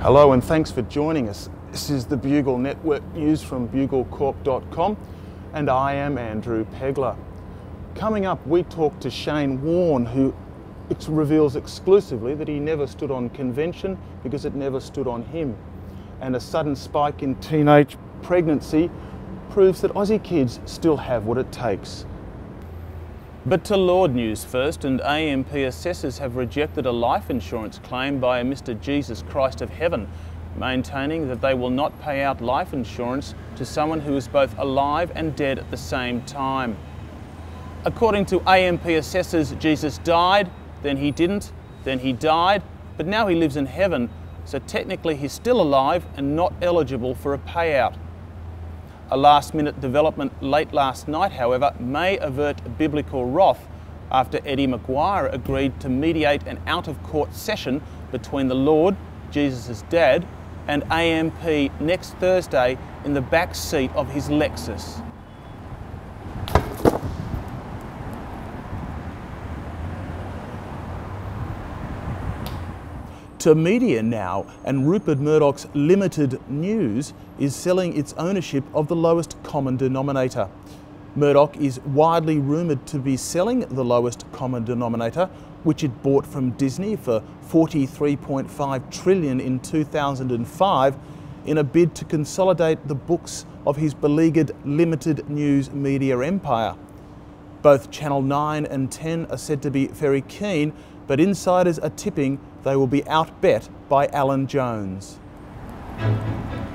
Hello and thanks for joining us. This is the Bugle Network News from buglecorp.com and I am Andrew Pegler. Coming up, we talk to Shane Warne, who reveals exclusively that he never stood on convention because it never stood on him. And a sudden spike in teenage pregnancy proves that Aussie kids still have what it takes. But to Lord news first, and AMP assessors have rejected a life insurance claim by a Mr. Jesus Christ of Heaven, maintaining that they will not pay out life insurance to someone who is both alive and dead at the same time. According to AMP assessors, Jesus died, then he didn't, then he died, but now he lives in heaven, so technically he's still alive and not eligible for a payout. A last-minute development late last night, however, may avert biblical wrath after Eddie Maguire agreed to mediate an out-of-court session between the Lord, Jesus' dad, and AMP next Thursday in the back seat of his Lexus. To media now, and Rupert Murdoch's Limited News is selling its ownership of the lowest common denominator. Murdoch is widely rumoured to be selling the lowest common denominator, which it bought from Disney for $43.5 trillion in 2005, in a bid to consolidate the books of his beleaguered Limited News media empire. Both Channel 9 and 10 are said to be very keen, but insiders are tipping they will be outbet by Alan Jones.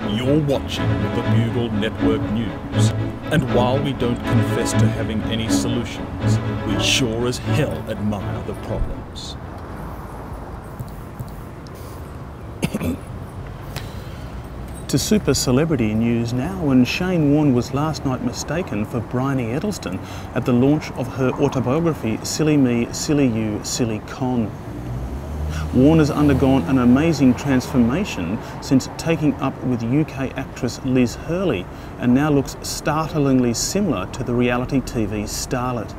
You're watching the Bugle Network News, and while we don't confess to having any solutions, we sure as hell admire the problems. To super celebrity news now, and Shane Warne was last night mistaken for Bryony Edelsten at the launch of her autobiography, Silly Me, Silly You, Silly Con. Warne has undergone an amazing transformation since taking up with UK actress Liz Hurley, and now looks startlingly similar to the reality TV starlet.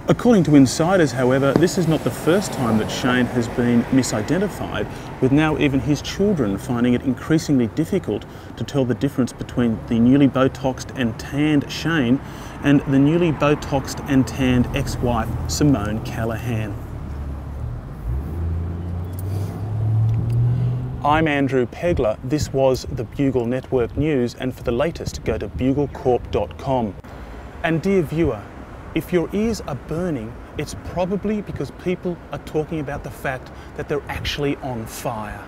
According to insiders, however, this is not the first time that Shane has been misidentified, with now even his children finding it increasingly difficult to tell the difference between the newly Botoxed and tanned Shane and the newly Botoxed and tanned ex-wife Simone Callahan. I'm Andrew Pegler. This was the Bugle Network News, and for the latest, go to buglecorp.com. And dear viewer, if your ears are burning, it's probably because people are talking about the fact that they're actually on fire.